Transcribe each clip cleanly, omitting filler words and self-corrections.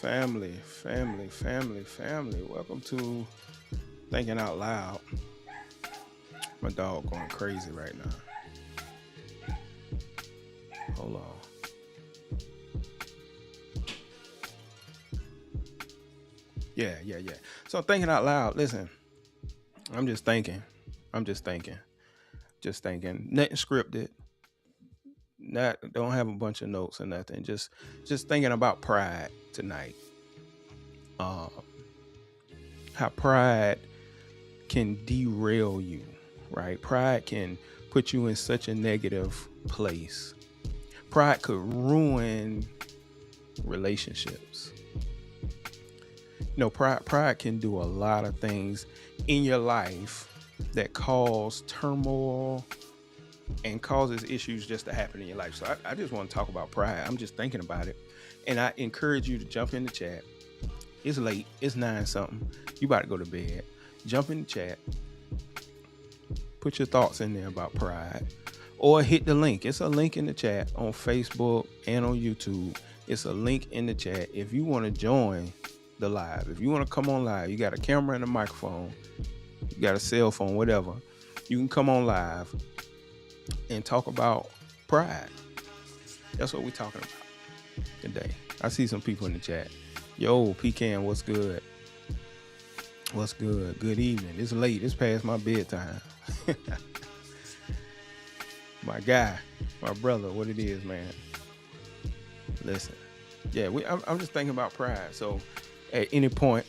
family, family. Welcome to Thinking Out Loud. My dog going crazy right now. Hold on. Yeah. So thinking out loud. Listen, I'm just thinking. I'm just thinking. Just thinking. Nothing scripted. Not don't have a bunch of notes or nothing. Just thinking about pride tonight. Um, how pride can derail you, right? Pride can put you in such a negative place. Pride could ruin relationships. Pride can do a lot of things in your life that cause turmoil and causes issues just to happen in your life. So I just want to talk about pride. I'm just thinking about it. And I encourage you to jump in the chat. It's late. It's 9 something. You about to go to bed. Jump in the chat. Put your thoughts in there about pride. Or hit the link. It's a link in the chat on Facebook and on YouTube. It's a link in the chat. If you want to join the live, if you want to come on live, you got a camera and a microphone, you got a cell phone, whatever, you can come on live and talk about pride. That's what we're talking about today. I see some people in the chat. Yo, Pecan, what's good? What's good? Good evening. It's late. It's past my bedtime. My guy, my brother, what it is, man. Listen. Yeah, I'm just thinking about pride. So at any point,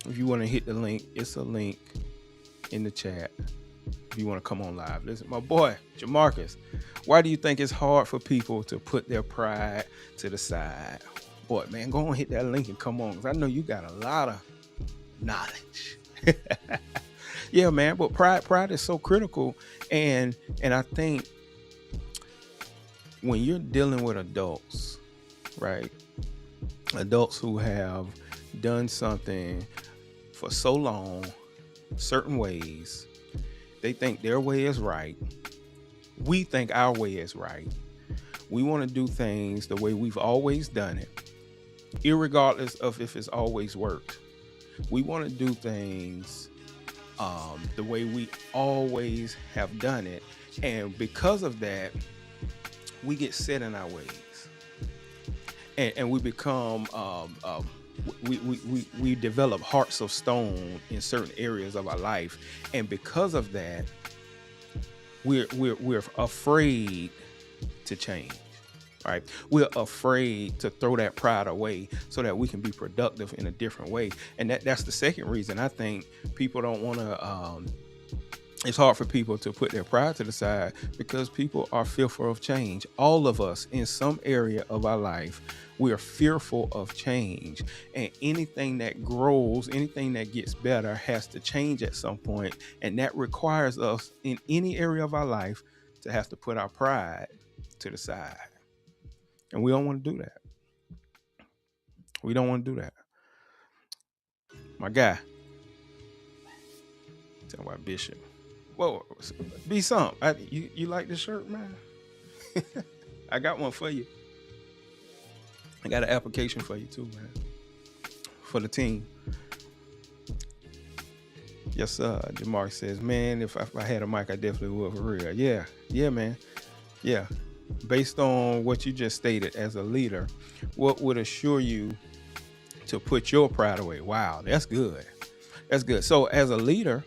if you want to hit the link, it's a link in the chat. If you want to come on live. Listen, my boy, Jamarcus, why do you think it's hard for people to put their pride to the side? Boy, man, go on, hit that link and come on, because I know you got a lot of knowledge. Yeah, man, but pride is so critical. And I think when you're dealing with adults, right? Adults who have done something for so long, certain ways, they think their way is right. We think our way is right. We want to do things the way we've always done it, irregardless of if it's always worked. We want to do things the way we always have done it. And because of that, we get set in our ways. And we become we develop hearts of stone in certain areas of our life, and because of that, we're afraid to change. Right? We're afraid to throw that pride away so that we can be productive in a different way. And that's the second reason I think people don't want to. It's hard for people to put their pride to the side because people are fearful of change. All of us in some area of our life, we are fearful of change. And anything that grows, anything that gets better has to change at some point. And that requires us in any area of our life to have to put our pride to the side. And we don't want to do that. We don't want to do that. My guy. Talking about Bishop. Whoa, be some. You like this shirt, man? I got one for you. I got an application for you too, man. For the team. Yes, sir. Jamar says, man, if I had a mic, I definitely would for real. Yeah, man. Yeah. Based on what you just stated as a leader, what would assure you to put your pride away? Wow, that's good. That's good. So as a leader,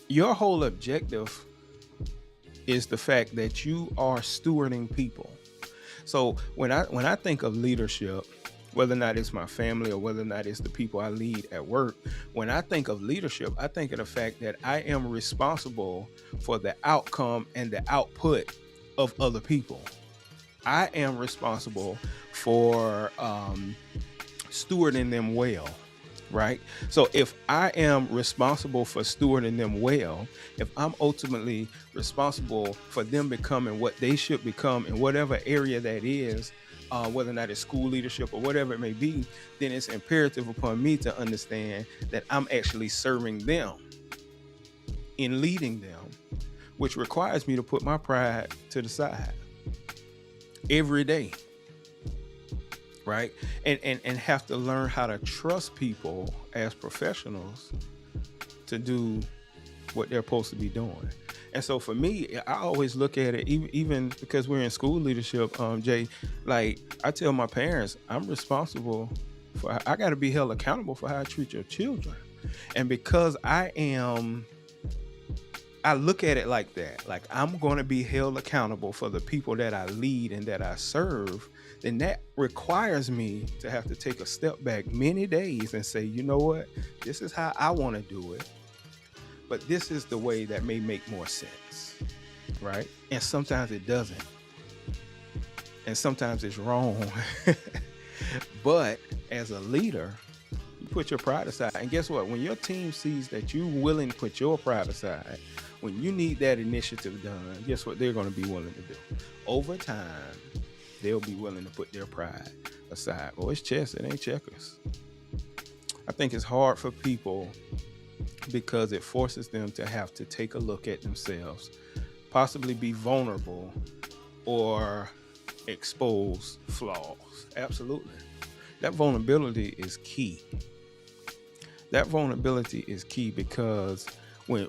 your whole objective is the fact that you are stewarding people. So when I think of leadership, whether or not it's my family or whether or not it's the people I lead at work, when I think of leadership, I think of the fact that I am responsible for the outcome and the output of other people. I am responsible for stewarding them well. Right? So if I am responsible for stewarding them well, if I'm ultimately responsible for them becoming what they should become in whatever area that is, whether or not it's school leadership or whatever it may be, then it's imperative upon me to understand that I'm actually serving them in leading them, which requires me to put my pride to the side. every day, right? And have to learn how to trust people as professionals to do what they're supposed to be doing. And so for me, I always look at it, even because we're in school leadership, Jay, like I tell my parents, I'm responsible for, I got to be held accountable for how I treat your children. And because I look at it like that, like I'm going to be held accountable for the people that I lead and that I serve, then that requires me to have to take a step back many days and say, you know what, this is how I want to do it, but this is the way that may make more sense, right? And sometimes it doesn't, and sometimes it's wrong. But as a leader, you put your pride aside, and guess what? When your team sees that you're willing to put your pride aside, when you need that initiative done, guess what they're going to be willing to do? Over time, they'll be willing to put their pride aside. Well, it's chess, it ain't checkers. I think it's hard for people because it forces them to have to take a look at themselves, possibly be vulnerable or expose flaws. Absolutely. That vulnerability is key. That vulnerability is key because when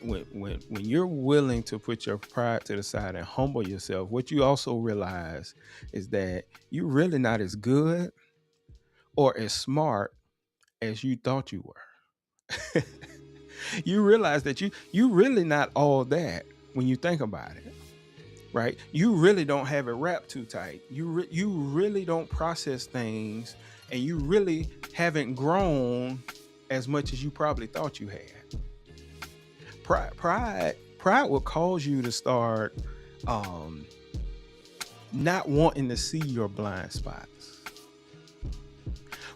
you're willing to put your pride to the side and humble yourself, what you also realize is that you're really not as good or as smart as you thought you were. You realize that you really not all that when you think about it, right? You really don't have it wrapped too tight. You really don't process things, and you really haven't grown as much as you probably thought you had. Pride will cause you to start not wanting to see your blind spots.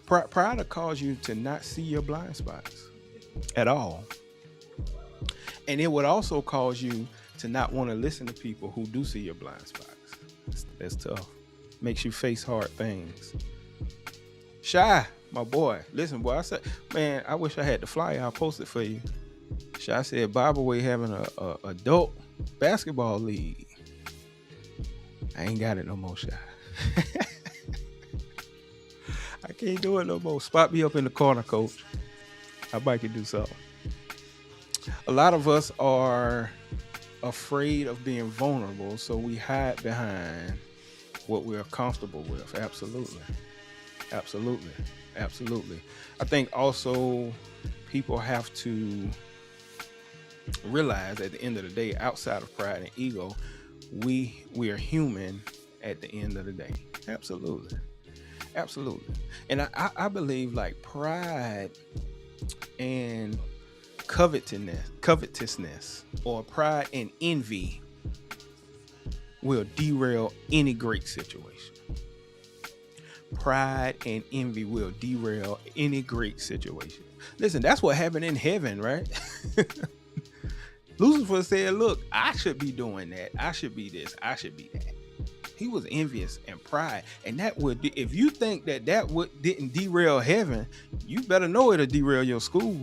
Pride will cause you to not see your blind spots at all. And it would also cause you to not want to listen to people who do see your blind spots. That's tough. Makes you face hard things. Shy, my boy. Listen, boy, I said, man, I wish I had the flyer. I'll post it for you. Shy said Bible Way having a adult basketball league. I ain't got it no more, Shy. I can't do it no more. Spot me up in the corner, coach. I might can do something. A lot of us are afraid of being vulnerable, so we hide behind what we're comfortable with. Absolutely. I think also people have to realize at the end of the day, outside of pride and ego, we are human at the end of the day. Absolutely. And I believe like pride and covetousness or pride and envy will derail any great situation. Pride and envy will derail any great situation. Listen, that's what happened in heaven, right? Lucifer said, look, I should be doing that. I should be this. I should be that. He was envious and pride. And that would, if you think that didn't derail heaven, you better know it'll derail your school.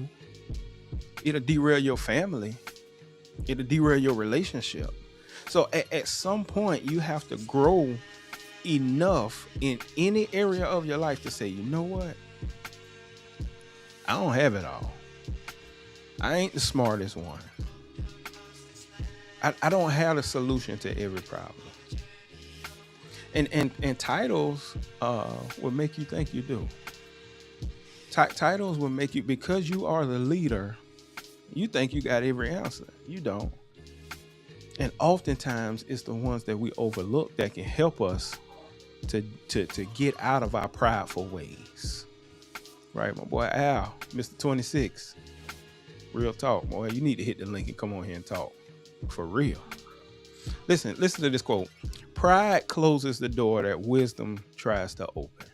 It'll derail your family. It'll derail your relationship. So at some point, you have to grow enough in any area of your life to say, you know what? I don't have it all. I ain't the smartest one. I don't have a solution to every problem. And titles will make you think you do. Titles will make you, because you are the leader, you think you got every answer. You don't. And oftentimes it's the ones that we overlook that can help us to get out of our prideful ways. Right, my boy Al, Mr. 26. Real talk, boy. You need to hit the link and come on here and talk. For real. Listen to this quote. Pride closes the door that wisdom tries to open.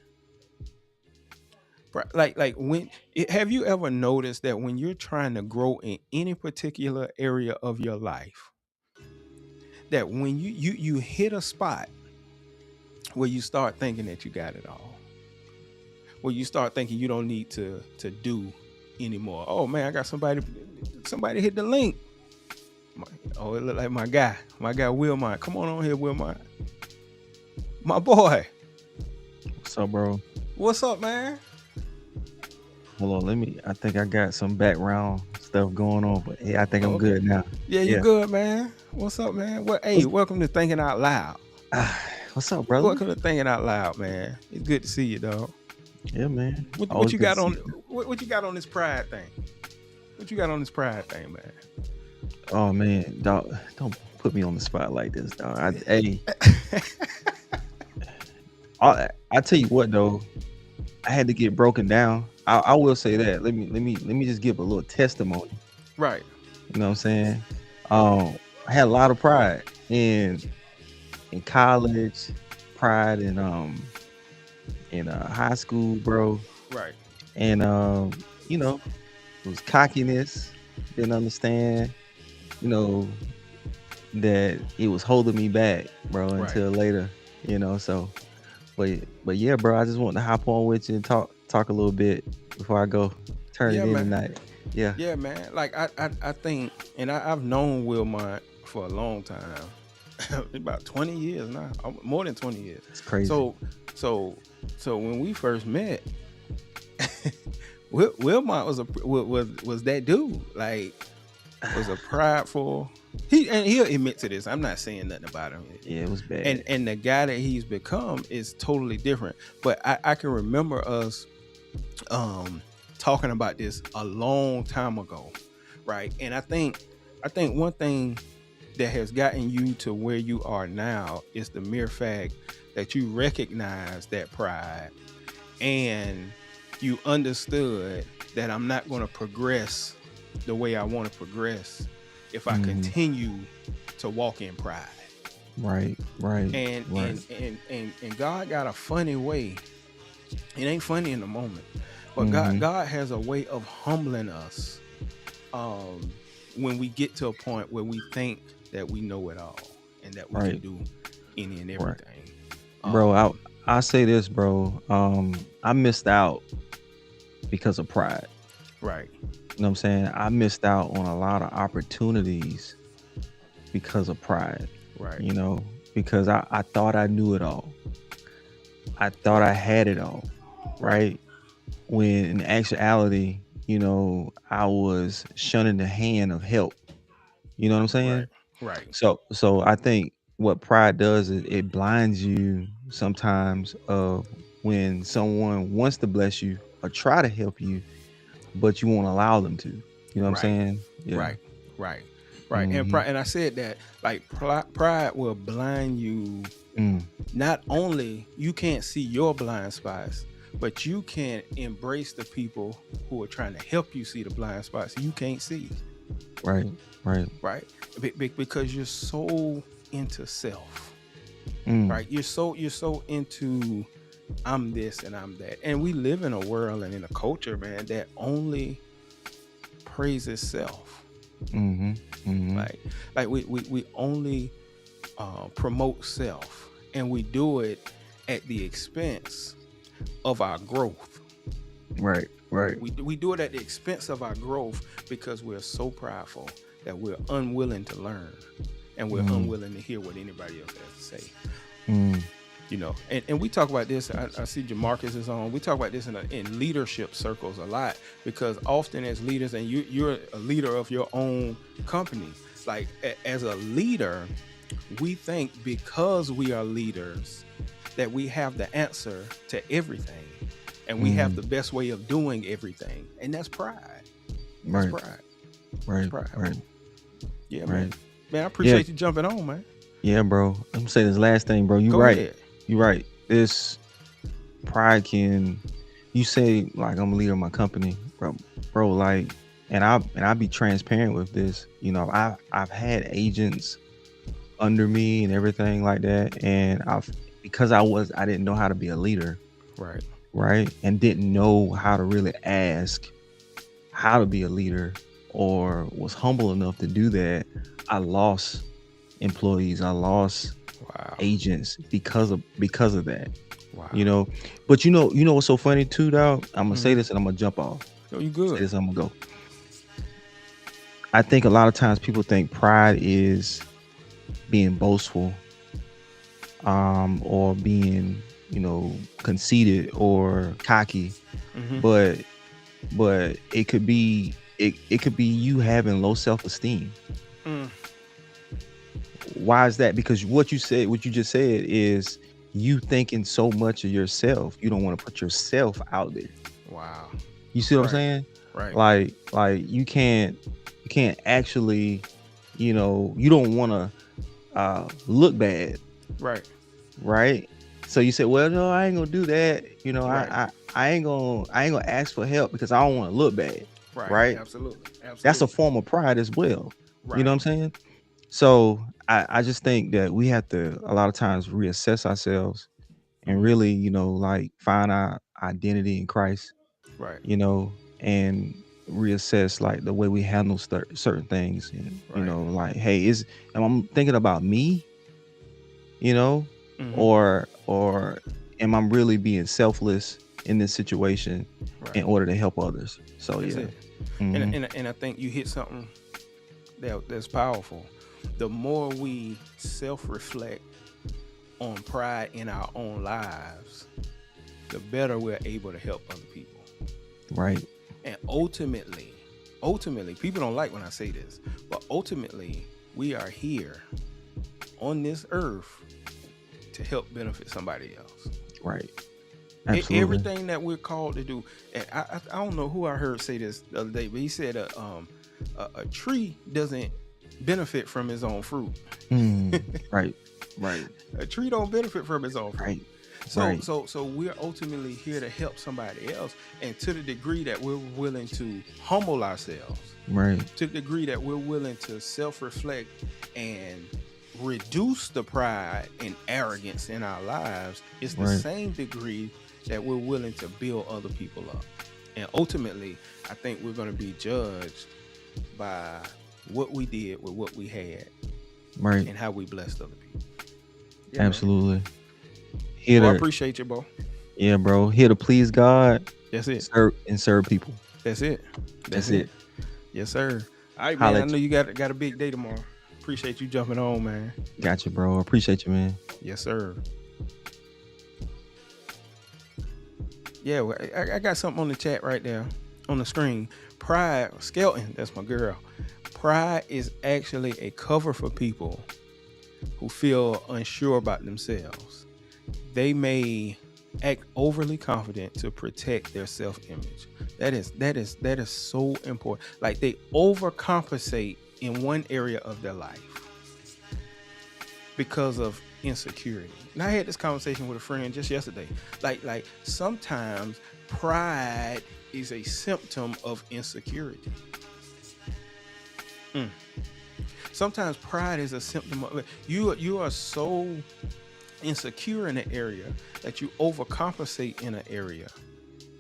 Like when have you ever noticed that when you're trying to grow in any particular area of your life, that when you hit a spot where you start thinking that you got it all, where you start thinking you don't need to do anymore. Oh man, I got somebody hit the link. It look like my guy Wilmot. Come on here, Wilmot. My boy, What's up, bro? what's up, man? Hold on, I think I got some background stuff going on, but yeah, I think I'm Okay. good now. Yeah, you Yeah. good, man? What's up, man? Well, hey, What's, welcome to Thinking Out Loud. what's up, brother? Welcome to Thinking Out Loud, man. It's good to see you, dog. Yeah, man. What Always you good to got see on? you. What you got on this pride thing? What you got on this pride thing, man? Oh man, dog, don't put me on the spot like this, dog. Hey, I tell you what though, I had to get broken down. I will say that. Let me just give a little testimony. Right. You know what I'm saying? Um, I had a lot of pride in college, pride in high school, bro. Right. And you know, it was cockiness, didn't understand, you know, that it was holding me back, bro, Right. until later, so but yeah, bro, I just want to hop on with you and talk a little bit before I go turn it Yeah, in man. tonight. Yeah, Yeah, man. Like I think, and I've known Wilmot for a long time, about 20 years now, more than 20 years. it's crazy. So, so, so when we first met, Wilmot was that dude. Like, was a prideful. He'll admit to this. I'm not saying nothing about him. Yeah, it was bad. And the guy that he's become is totally different. But I can remember us talking about this a long time ago, right? And I think one thing that has gotten you to where you are now is the mere fact that you recognize that pride and you understood that I'm not going to progress the way I want to progress if I Hmm. continue to walk in pride. Right, right, And right. and God got a funny way. It ain't funny in the moment, but God Hmm. God has a way of humbling us um when we get to a point where we think that we know it all and that we can Right, do any and right, everything. bro. Um I say this, bro. I missed out because of pride. right, You know what I'm saying? I missed out on a lot of opportunities because of pride, right, you know, because I thought I knew it all. I thought I right, had it all, right, right? When in actuality, I was shunning the hand of help. You know what I'm right, saying? right, So I think what pride does is it blinds you sometimes of when someone wants to bless you or try to help you, but you won't allow them to. You know what I'm right, saying? Yeah. right, right, right. And Hmm. pride, and I said that like pride will blind you. Mm, Not only you can't see your blind spots, but you can't embrace the people who are trying to help you see the blind spots you can't see, right, right. right? Because you're so into self, Mm, right? You're so into I'm this and I'm that, and we live in a world and in a culture, man, that only praises self. mm-hmm, mm-hmm. Like we only promote self, and we do it at the expense of our growth. Right, right, We do it at the expense of our growth because we're so prideful that we're unwilling to learn and we're mm, unwilling to hear what anybody else has to say. mm, And we talk about this. I see Jamarcus is on. We talk about this in leadership circles a lot because often as leaders, and you're a leader of your own company, like as a leader, we think because we are leaders that we have the answer to everything and we have mm. the best way of doing everything. And that's pride. That's Right, pride. That's right, pride, right, bro. Yeah, man. right. Man, I Yeah, appreciate you jumping on, man. yeah, bro. I'm gonna say this last thing, bro. You Go right. ahead. You right. This pride can you say like I'm a leader of my company, bro, like and I be transparent with this. I've had agents under me and everything like that. And because I didn't know how to be a leader, Right. right? And didn't know how to really ask how to be a leader or was humble enough to do that, I lost employees, I lost Wow. agents because of that. You Wow. know, but you know what's so funny too, dog? I'm gonna say Mm-hmm. this and I'm gonna jump off. No, you Say good. this, I'm gonna go. I think a lot of times people think pride is being boastful or being, conceited or cocky, Mm-hmm. but it could be it could be you having low self-esteem. Mm. Why is that? Because what you just said is you thinking so much of yourself, you don't want to put yourself out there. Wow. You see what I'm Right. saying? Right. Like you can't actually, you don't want to look bad, Right. right? So you said, well, no, I ain't gonna do that. Right. I ain't gonna ask for help because I don't want to look bad, Right. right? Absolutely. That's a Absolutely. form of pride as well. You know Right. what I'm saying? So I just think that we have to a lot of times reassess ourselves and Mm-hmm. really, like find our identity in Christ, Right. and reassess like the way we handle certain things, and Right. like, hey, am I thinking about me, you know, Mm-hmm. or am I really being selfless in this situation in Right. order to help others? So That's yeah. it. And Hmm. and and I think you hit something that's powerful. The more we self-reflect on pride in our own lives, the better we're able to help other people. Right. And ultimately, people don't like when I say this, but ultimately, we are here on this earth to help benefit somebody else. Right. Absolutely. Everything that we're called to do, and I don't know who I heard say this the other day, but he said a tree doesn't benefit from its own fruit. Mm, right. Right. A tree don't benefit from its own fruit. Right. So Right. so we're ultimately here to help somebody else, and to the degree that we're willing to humble ourselves, Right. to the degree that we're willing to self-reflect and reduce the pride and arrogance in our lives, it's the Right. same degree that we're willing to build other people up. And ultimately, I think we're going to be judged by what we did with what we had Right. and how we blessed other people. Yeah, man. Absolutely. Here Well, I to appreciate you, bro. Yeah, bro. Here to please God, That's it. serve people. That's it. That's it. Yes, sir. All right, man. Holla I at know you. you got a big day tomorrow. Appreciate you jumping on, man. Gotcha, bro. Appreciate you, man. Yes, sir. Yeah, well, I got something on the chat right there on the screen. Pride, Skelton, that's my girl. Pride is actually a cover for people who feel unsure about themselves. They may act overly confident to protect their self-image. That is so important. Like they overcompensate in one area of their life because of insecurity. And I had this conversation with a friend just yesterday. Like sometimes pride is a symptom of insecurity. Mm. Sometimes pride is a symptom of you are so insecure in an area that you overcompensate in an area,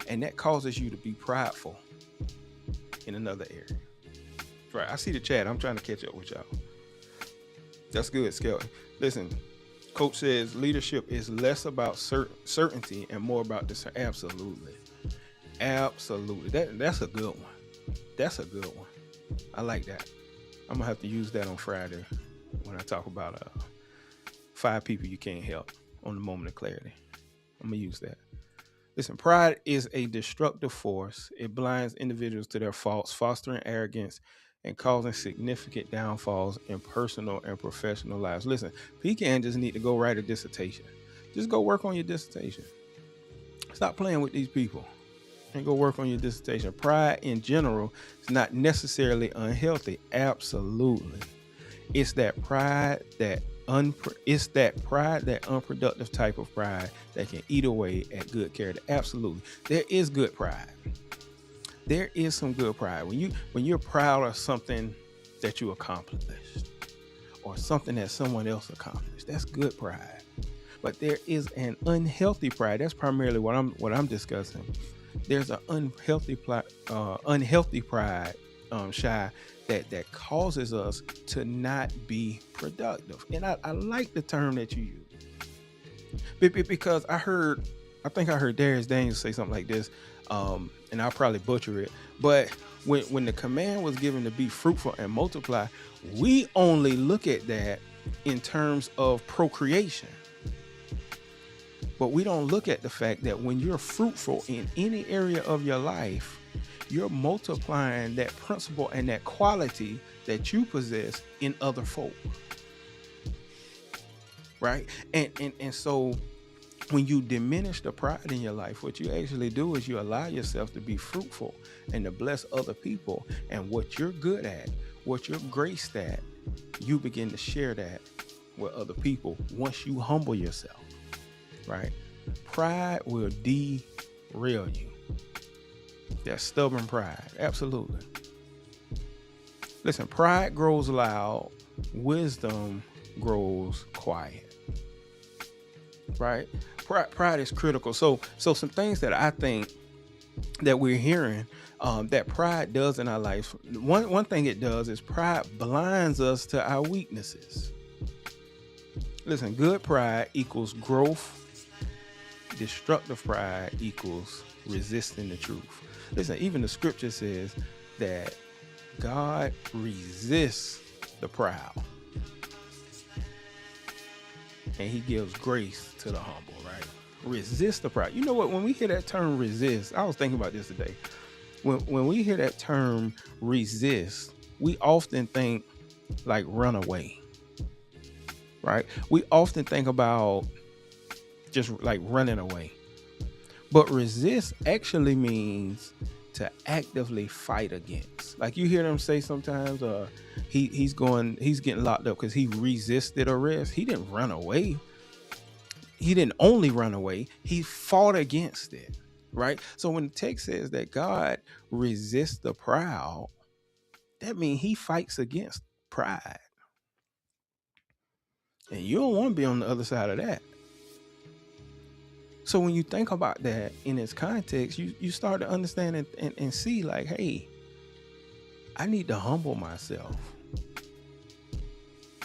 and that causes you to be prideful in another area. Right. I see the chat. I'm trying to catch up with y'all. That's good, Skelton. Listen, Coach says leadership is less about certainty and more about this. Absolutely. Absolutely. That's a good one. That's a good one. I like that. I'm going to have to use that on Friday when I talk about 5 people you can't help on the moment of clarity. I'm going to use that. Listen, pride is a destructive force. It blinds individuals to their faults, fostering arrogance and causing significant downfalls in personal and professional lives. Listen, Pecan just need to go write a dissertation. Just go work on your dissertation. Stop playing with these people and go work on your dissertation. Pride in general is not necessarily unhealthy. Absolutely. It's that pride that unproductive type of pride that can eat away at good character. Absolutely. There is good pride. There is some good pride. When you're proud of something that you accomplished or something that someone else accomplished, that's good pride. But there is an unhealthy pride. That's primarily what I'm discussing. There's an unhealthy pride, Shy, that causes us to not be productive. And I like the term that you use because I think I heard Darius Daniels say something like this, and I'll probably butcher it. But when the command was given to be fruitful and multiply, we only look at that in terms of procreation. But we don't look at the fact that when you're fruitful in any area of your life, you're multiplying that principle and that quality that you possess in other folk. Right? And so when you diminish the pride in your life, what you actually do is you allow yourself to be fruitful and to bless other people. And what you're good at, what you're graced at, you begin to share that with other people once you humble yourself, right? Pride will derail you. That stubborn pride, absolutely. Listen, pride grows loud, wisdom grows quiet, right? Pride is critical. So some things that I think that we're hearing that pride does in our life. One thing it does is pride blinds us to our weaknesses. Listen, good pride equals growth. Destructive pride equals resisting the truth. Listen, even the scripture says that God resists the proud and he gives grace to the humble, right? Resist the proud. You know what? When we hear that term resist, I was thinking about this today. When we hear that term resist, we often think like run away, right? We often think about just like running away. But resist actually means to actively fight against. Like you hear them say sometimes, he's getting locked up because he resisted arrest. He didn't run away. He didn't only run away, he fought against it, right? So when the text says that God resists the proud, that means he fights against pride. And you don't want to be on the other side of that. So when you think about that in its context, you start to understand and see like, hey, I need to humble myself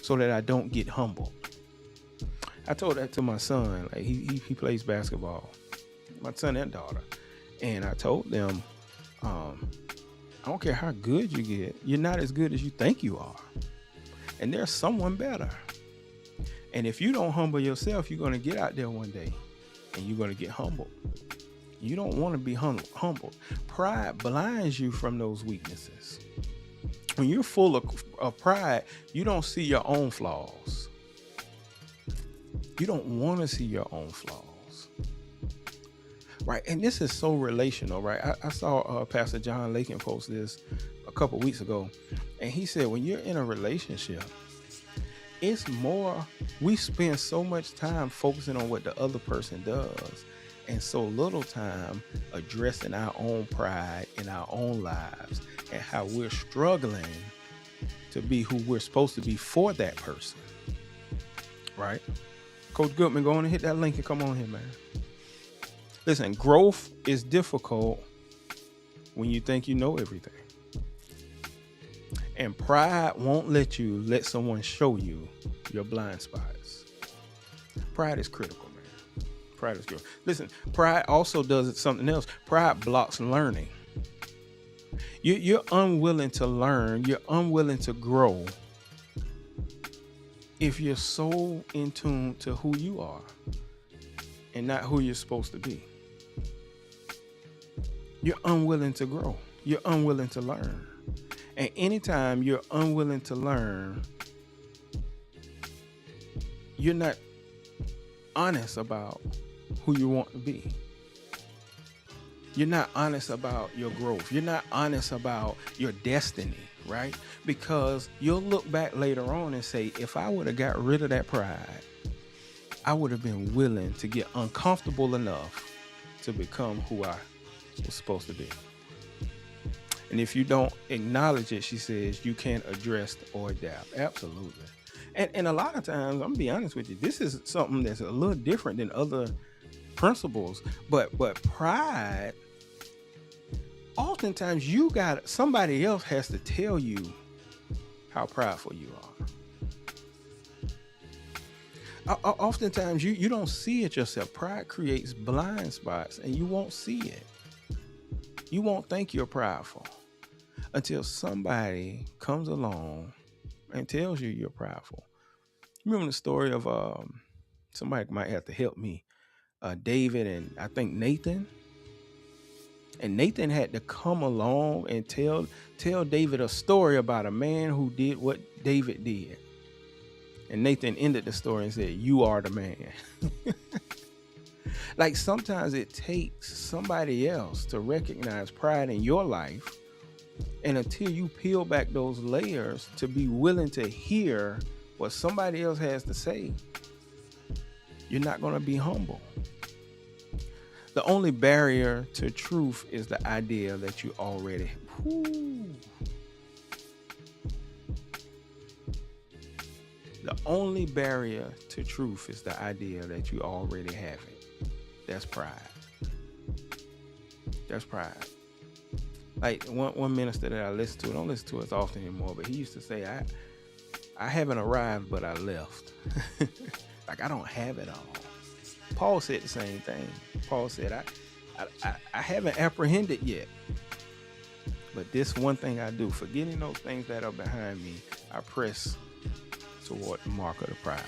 so that I don't get humbled. I told that to my son. Like he plays basketball, my son and daughter, and I told them, I don't care how good you get, you're not as good as you think you are, and there's someone better. And if you don't humble yourself, you're going to get out there one day and you're going to get humbled. You don't want to be humbled. Pride blinds you from those weaknesses. When you're full of pride, you don't see your own flaws. You don't want to see your own flaws, right? And this is so relational, right? I saw Pastor John Lakin post this a couple weeks ago, and he said when you're in a relationship, it's more, we spend so much time focusing on what the other person does and so little time addressing our own pride in our own lives and how we're struggling to be who we're supposed to be for that person, right? Coach Goodman, go on and hit that link and come on here, man. Listen, growth is difficult when you think you know everything. And pride won't let you let someone show you your blind spots. Pride is critical, man. Pride is good. Listen, pride also does something else. Pride blocks learning. You're unwilling to learn. You're unwilling to grow if you're so in tune to who you are and not who you're supposed to be. You're unwilling to grow. You're unwilling to learn. And anytime you're unwilling to learn, you're not honest about who you want to be. You're not honest about your growth. You're not honest about your destiny, right? Because you'll look back later on and say, if I would have got rid of that pride, I would have been willing to get uncomfortable enough to become who I was supposed to be. And if you don't acknowledge it, she says, you can't address or adapt. Absolutely. And a lot of times, I'm going to be honest with you, this is something that's a little different than other principles. But pride, oftentimes somebody else has to tell you how prideful you are. Oftentimes you don't see it yourself. Pride creates blind spots and you won't see it. You won't think you're prideful until somebody comes along and tells you you're prideful. Remember the story of somebody might have to help me. David and I think Nathan. And Nathan had to come along and tell David a story about a man who did what David did. And Nathan ended the story and said, "You are the man." Like sometimes it takes somebody else to recognize pride in your life. And until you peel back those layers to be willing to hear what somebody else has to say, you're not going to be humble. The only barrier to truth is the idea that you already. The only barrier to truth is the idea that you already have it. That's pride. That's pride. Like one minister that I listen to, I don't listen to as often anymore, but he used to say, I haven't arrived, but I left. Like I don't have it all. Paul said the same thing. Paul said, I haven't apprehended yet. But this one thing I do, forgetting those things that are behind me, I press toward the mark of the prize.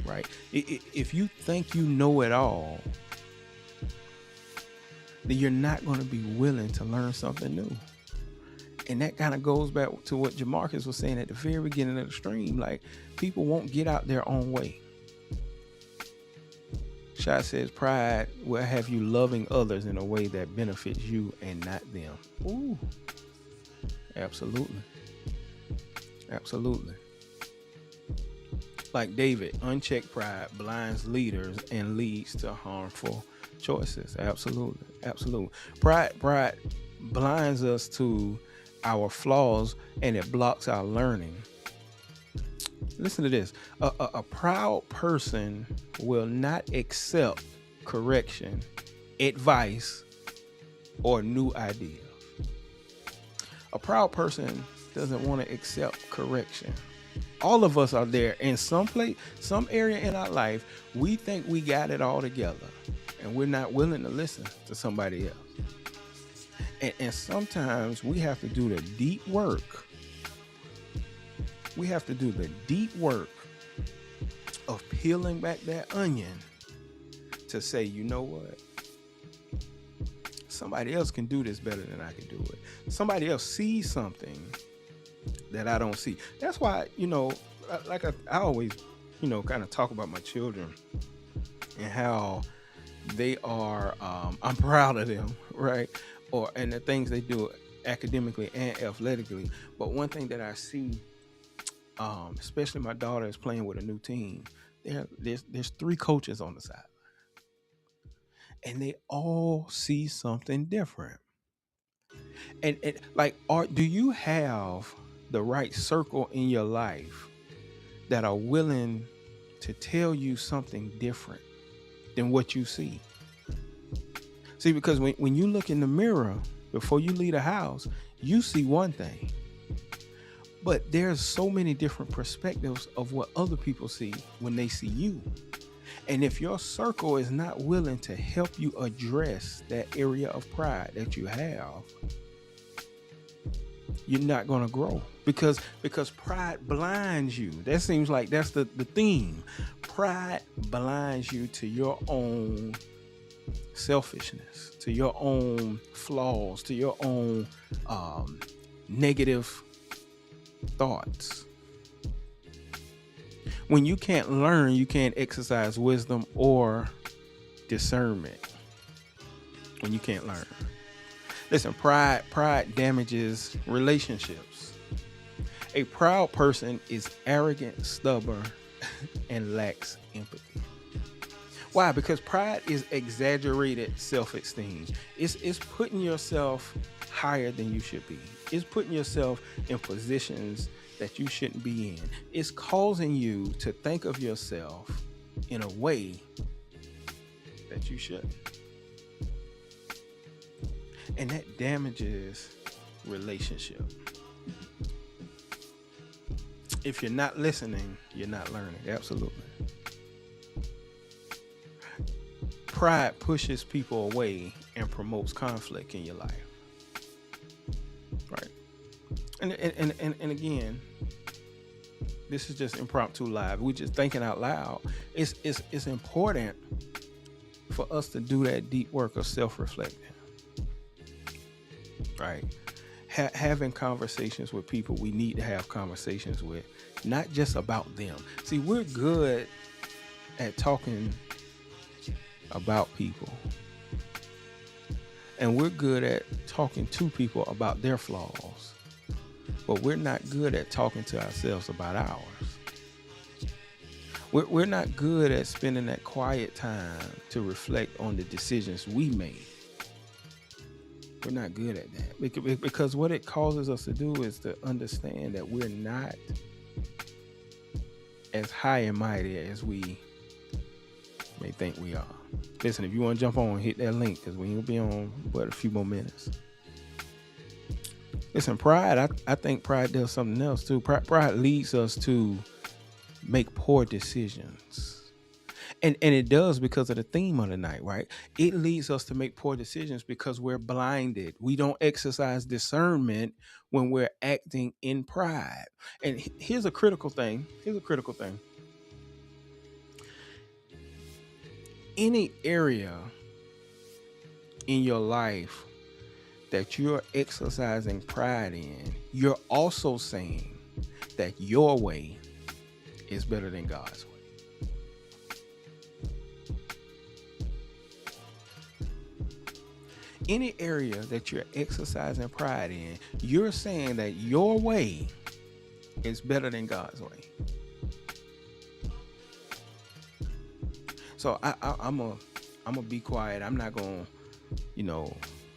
Right? If you think you know it all, then you're not going to be willing to learn something new. And that kind of goes back to what Jamarcus was saying at the very beginning of the stream. Like, people won't get out their own way. Shai says, pride will have you loving others in a way that benefits you and not them. Ooh. Absolutely. Absolutely. Like David, unchecked pride blinds leaders and leads to harmful choices. Absolutely. Absolutely. Pride blinds us to our flaws and it blocks our learning. Listen to this. A proud person will not accept correction, advice, or new ideas. A proud person doesn't want to accept correction. All of us are there in some area in our life. We think we got it all together, and we're not willing to listen to somebody else. And sometimes we have to do the deep work. We have to do the deep work of peeling back that onion to say, you know what? Somebody else can do this better than I can do it. Somebody else sees something that I don't see. That's why, like I always, kind of talk about my children and how they are, I'm proud of them, right? And the things they do academically and athletically. But one thing that I see, especially my daughter is playing with a new team, there's 3 coaches on the sideline. And they all see something different. And do you have the right circle in your life that are willing to tell you something different than what you see? See, because when you look in the mirror before you leave the house, you see one thing. But there's so many different perspectives of what other people see when they see you. And if your circle is not willing to help you address that area of pride that you have, you're not going to grow because pride blinds you. That seems like that's the theme. Pride blinds you to your own selfishness, to your own flaws, to your own negative thoughts. When you can't learn, you can't exercise wisdom or discernment. When you can't learn. Listen, pride damages relationships. A proud person is arrogant, stubborn, and lacks empathy. Why? Because pride is exaggerated self-esteem. It's putting yourself higher than you should be. It's putting yourself in positions that you shouldn't be in. It's causing you to think of yourself in a way that you shouldn't. And that damages relationship. If you're not listening, you're not learning. Absolutely. Pride pushes people away and promotes conflict in your life. Right. And again, this is just impromptu live. We're just thinking out loud. It's important for us to do that deep work of self-reflecting, right? Having conversations with people we need to have conversations with, not just about them. See, we're good at talking about people, and we're good at talking to people about their flaws, but we're not good at talking to ourselves about ours. We're not good at spending that quiet time to reflect on the decisions we made. We're not good at that, because what it causes us to do is to understand that we're not as high and mighty as we may think we are. Listen, if you want to jump on, hit that link, because we ain't gonna be on but a few more minutes. Listen, pride, I think pride does something else too. Pride leads us to make poor decisions. And it does because of the theme of the night, right? It leads us to make poor decisions because we're blinded. We don't exercise discernment when we're acting in pride. And here's a critical thing. Any area in your life that you're exercising pride in, you're also saying that your way is better than God's way. Any area that you're exercising pride in, you're saying that your way is better than God's way. So I'm gonna be quiet. I'm not gonna,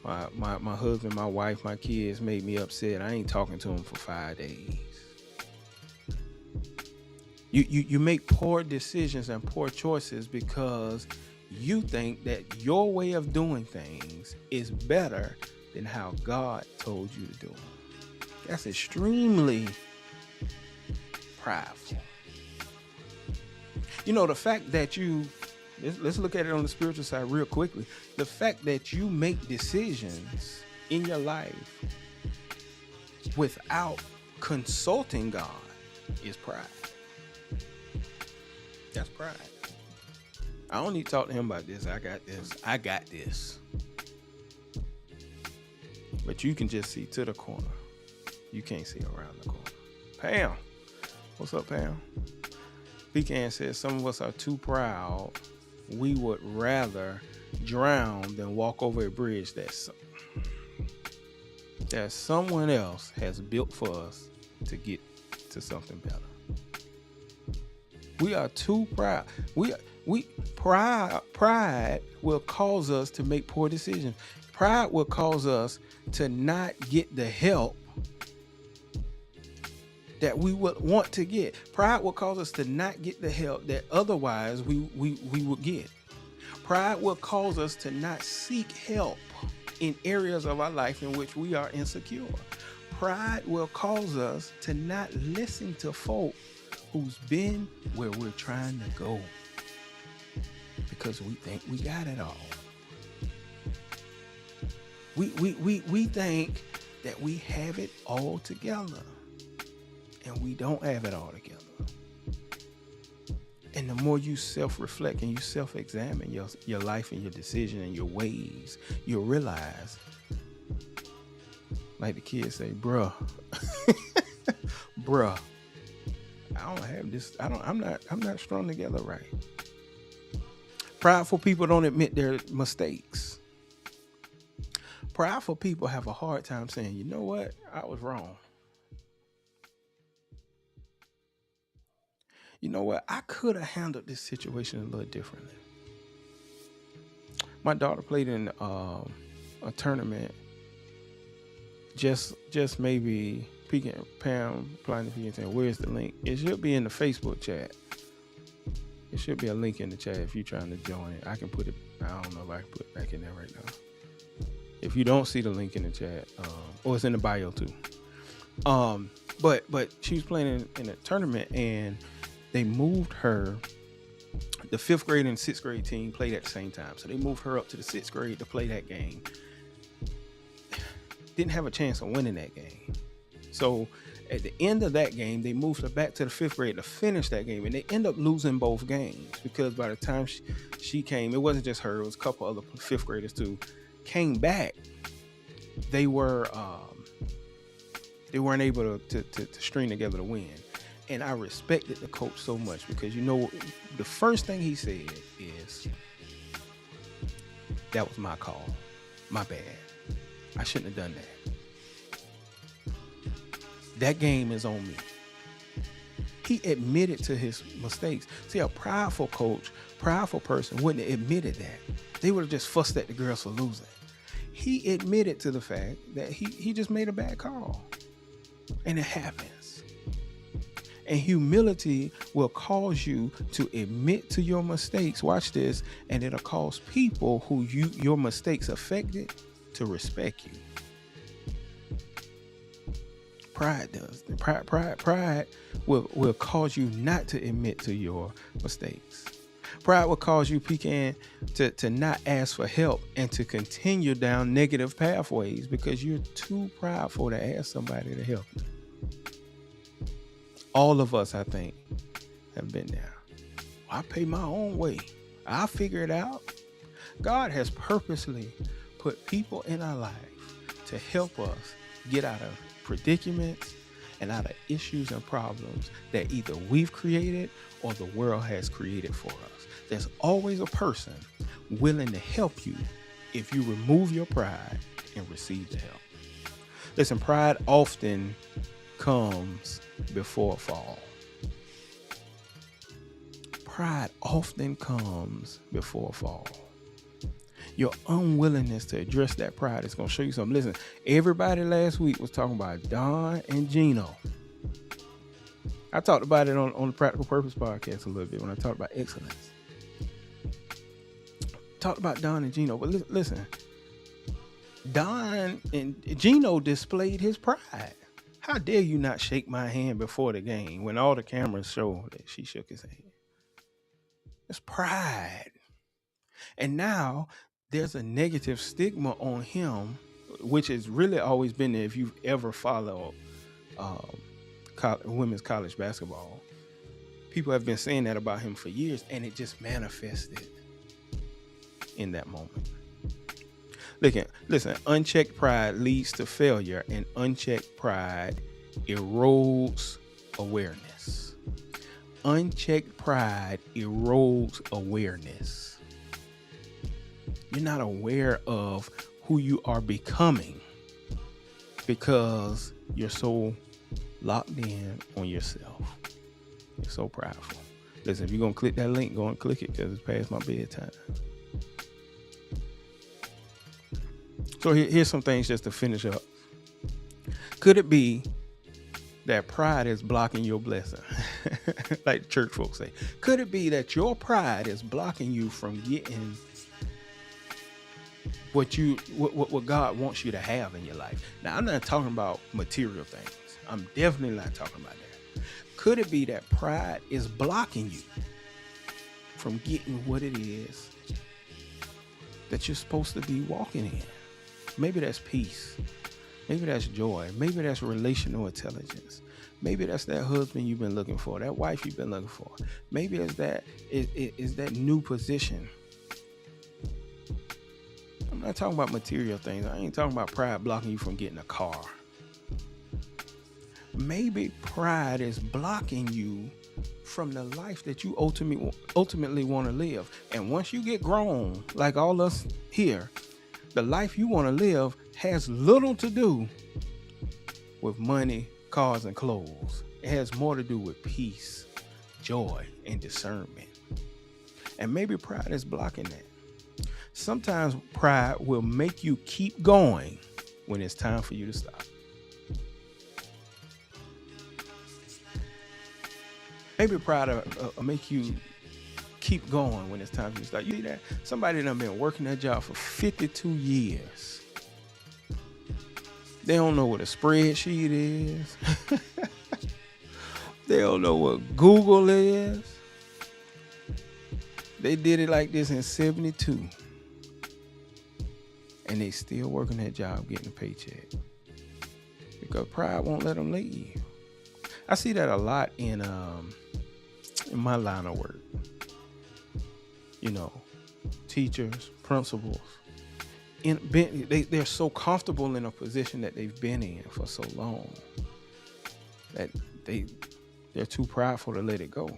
my husband, my wife, my kids made me upset. I ain't talking to them for 5 days. You make poor decisions and poor choices because you think that your way of doing things is better than how God told you to do them. That's extremely prideful. The fact that let's look at it on the spiritual side real quickly. The fact that you make decisions in your life without consulting God is pride. That's pride. I don't need to talk to him about this. I got this. But you can just see to the corner. You can't see around the corner. Pam. What's up, Pam? Pecan says some of us are too proud. We would rather drown than walk over a bridge that someone else has built for us to get to something better. We are too proud. Pride will cause us to make poor decisions. Pride will cause us to not get the help that we would want to get. Pride will cause us to not get the help that otherwise we would get. Pride will cause us to not seek help in areas of our life in which we are insecure. Pride will cause us to not listen to folk who's been where we're trying to go, because we think we got it all. We think that we have it all together, and we don't have it all together. And the more you self-reflect and you self-examine your life and your decision and your ways, you'll realize, like the kids say, bruh, bruh, I don't have this. I'm not strung together right. Prideful people don't admit their mistakes. Prideful people have a hard time saying, you know what? I was wrong. You know what? I could have handled this situation a little differently. My daughter played in a tournament. Just maybe Pam applying to saying, where's the link? It should be in the Facebook chat. It should be a link in the chat if you're trying to join it. I can put it. I don't know if I can put it back in there right now. If you don't see the link in the chat, or it's in the bio too. But she was playing in a tournament, and they moved her. The 5th grade and 6th grade team played at the same time, so they moved her up to the 6th grade to play that game. Didn't have a chance of winning that game. So At the end of that game, they moved her back to the fifth grade to finish that game, and they end up losing both games because by the time she came, it wasn't just her; it was a couple other fifth graders too. Came back, they weren't able to string together to win. And I respected the coach so much because the first thing he said is, "That was my call, my bad. I shouldn't have done that. That game is on me." He admitted to his mistakes. See, a prideful coach, prideful person wouldn't have admitted that. They would have just fussed at the girls for losing. He admitted to the fact that he just made a bad call. And it happens. And humility will cause you to admit to your mistakes. Watch this. And it'll cause people who your mistakes affected to respect you. Pride does. Pride will cause you not to admit to your mistakes. Pride will cause you, Pecan, to not ask for help and to continue down negative pathways because you're too prideful to ask somebody to help you. All of us, I think, have been there. I pay my own way. I'll figure it out. God has purposely put people in our life to help us get out of predicaments and out of issues and problems that either we've created or the world has created for us. There's always a person willing to help you if you remove your pride and receive the help. Listen, pride often comes before a fall. Pride often comes before a fall. Your unwillingness to address that pride is going to show you something. Listen, everybody last week was talking about Don and Gino. I talked about it on the Practical Purpose podcast a little bit when I talked about excellence. Talked about Don and Gino, but listen, Don and Gino displayed his pride. How dare you not shake my hand before the game when all the cameras show that she shook his hand? It's pride. And now there's a negative stigma on him, which has really always been there if you've ever followed women's college basketball. People have been saying that about him for years, and it just manifested in that moment. Listen, unchecked pride leads to failure, and unchecked pride erodes awareness. Unchecked pride erodes awareness. You're not aware of who you are becoming because you're so locked in on yourself. You're so prideful. Listen, if you're going to click that link, go and click it because it's past my bedtime. So here's some things just to finish up. Could it be that pride is blocking your blessing? Like church folks say. Could it be that your pride is blocking you from getting what God wants you to have in your life? Now, I'm not talking about material things. I'm definitely not talking about that. Could it be that pride is blocking you from getting what it is that you're supposed to be walking in? Maybe that's peace. Maybe that's joy. Maybe that's relational intelligence. Maybe that's that husband you've been looking for, that wife you've been looking for. Maybe it's that new position. I'm not talking about material things. I ain't talking about pride blocking you from getting a car. Maybe pride is blocking you from the life that you ultimately want to live. And once you get grown, like all us here, the life you want to live has little to do with money, cars, and clothes. It has more to do with peace, joy, and discernment. And maybe pride is blocking that. Sometimes pride will make you keep going when it's time for you to stop. Maybe pride will make you keep going when it's time for you to stop. You see that? Somebody done been working that job for 52 years. They don't know what a spreadsheet is. They don't know what Google is. They did it like this in 72. And they still working that job getting a paycheck. Because pride won't let them leave. I see that a lot in my line of work. You know, teachers, principals, they're so comfortable in a position that they've been in for so long that they're too prideful to let it go.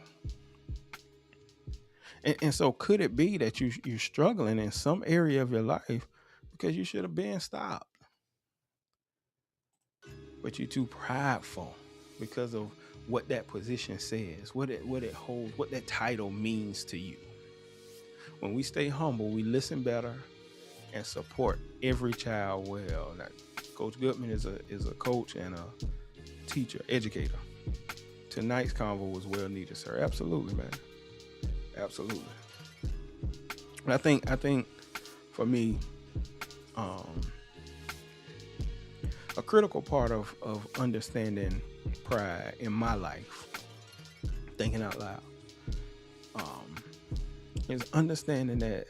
And so could it be that you're struggling in some area of your life because you should have been stopped, but you're too prideful because of what that position says, what it holds, what that title means to you. When we stay humble, we listen better and support every child well. Now, Coach Goodman is a coach and a teacher, educator. Tonight's convo was well needed, sir. Absolutely, man. Absolutely. And I think for me, a critical part of understanding pride in my life, thinking out loud, is understanding that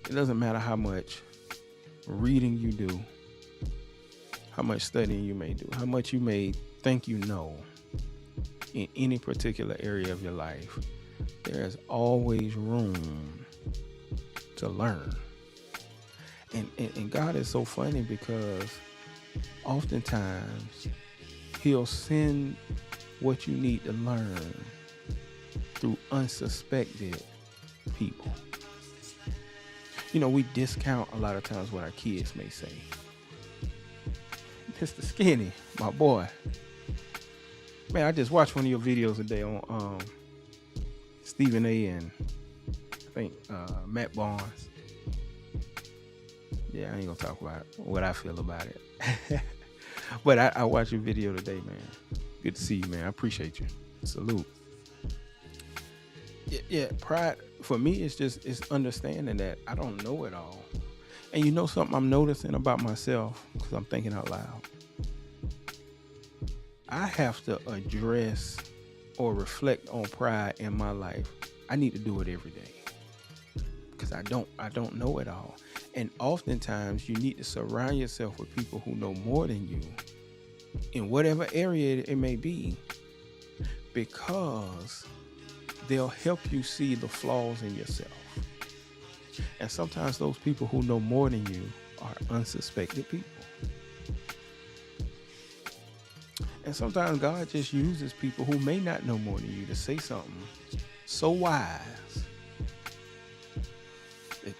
it doesn't matter how much reading you do, how much studying you may do, how much you may think you know in any particular area of your life, there is always room to learn. And God is so funny because oftentimes He'll send what you need to learn through unsuspected people. You know, we discount a lot of times what our kids may say. Mr. Skinny, my boy. Man, I just watched one of your videos today on Stephen A. and I think Matt Barnes. Yeah, I ain't gonna talk about what I feel about it. But I watched your video today, man. Good to see you, man. I appreciate you. Salute. Yeah, pride for me it's understanding that I don't know it all. And you know something I'm noticing about myself, because I'm thinking out loud. I have to address or reflect on pride in my life. I need to do it every day because I don't know it all. And oftentimes you need to surround yourself with people who know more than you in whatever area it may be, because they'll help you see the flaws in yourself. And sometimes those people who know more than you are unsuspected people. And sometimes God just uses people who may not know more than you to say something so wise that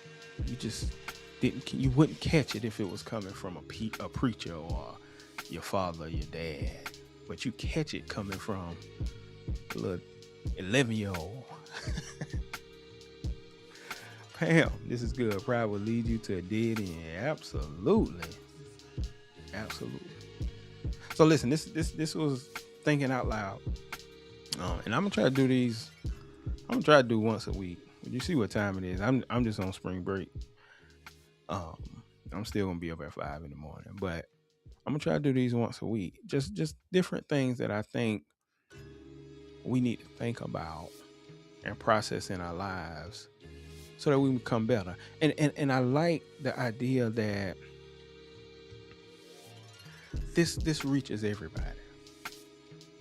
you wouldn't catch it if it was coming from a preacher or your father or your dad. But you catch it coming from a little 11-year-old. Pam, this is good. Pride will lead you to a dead end. Absolutely. So listen, this was thinking out loud. And I'm gonna try to do these. I'm gonna try to do once a week. You see what time it is. I'm just on spring break. I'm still gonna be up at 5 in the morning, but I'm gonna try to do these once a week. Just different things that I think we need to think about and process in our lives so that we become better. And I like the idea that this reaches everybody.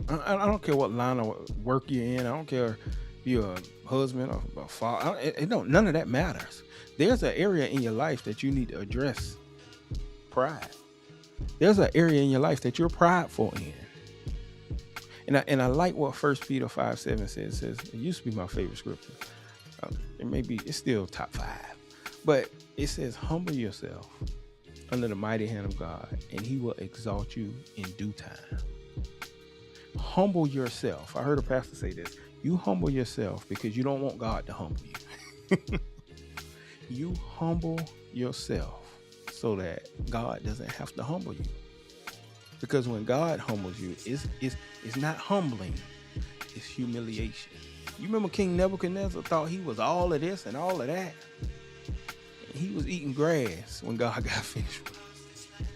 I don't care what line of work you're in. I don't care if you're a husband or a father. None of that matters. There's an area in your life that you need to address pride. There's an area in your life that you're prideful in. And I like what 1 Peter 5:7 says. It says, it used to be my favorite scripture. It's still top 5. But it says, humble yourself under the mighty hand of God, and He will exalt you in due time. Humble yourself. I heard a pastor say this. You humble yourself because you don't want God to humble you. You humble yourself so that God doesn't have to humble you. Because when God humbles you, it's not humbling, it's humiliation. You remember King Nebuchadnezzar thought he was all of this and all of that? And he was eating grass when God got finished with him.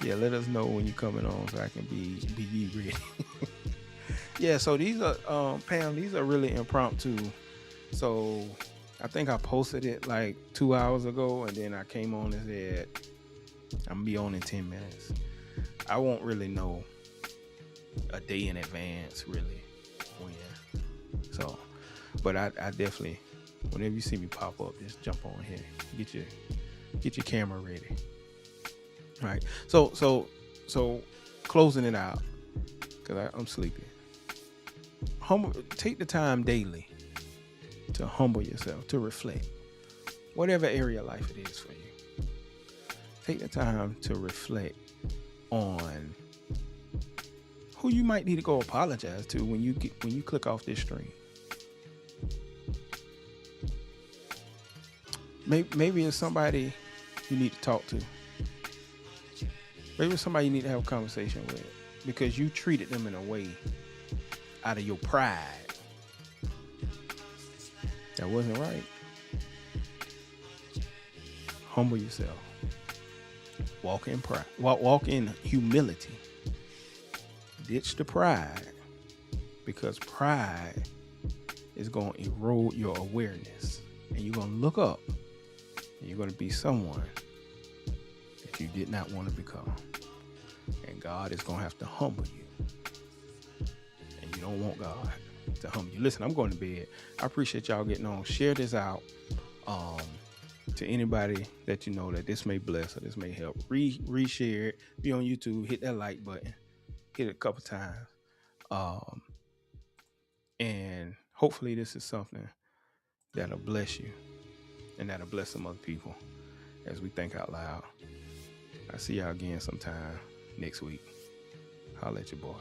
Yeah, let us know when you're coming on so I can be ye ready. Yeah, so these are, Pam, these are really impromptu. So I think I posted it like 2 hours ago, and then I came on and said, I'm gonna be on in 10 minutes. I won't really know a day in advance, really. When. So, but I definitely, whenever you see me pop up, just jump on here, get your camera ready. Right. So closing it out, because I'm sleepy. Take the time daily to humble yourself, to reflect, whatever area of life it is for you. Take the time to reflect on who you might need to go apologize to when you click off this stream. Maybe it's somebody you need to talk to. Maybe it's somebody you need to have a conversation with because you treated them in a way out of your pride that wasn't right. Humble yourself. Walk in pride. Walk in humility. Ditch the pride, because pride is going to erode your awareness, and you're going to look up and you're going to be someone that you did not want to become, and God is going to have to humble you, and you don't want God to humble you. Listen, I'm going to bed. I appreciate y'all getting on. Share this out to anybody that you know that this may bless or this may help. Reshare it. Be on YouTube. Hit that like button. Hit it a couple times. And hopefully this is something that'll bless you and that'll bless some other people as we think out loud. I'll see y'all again sometime next week. Holla at your boy.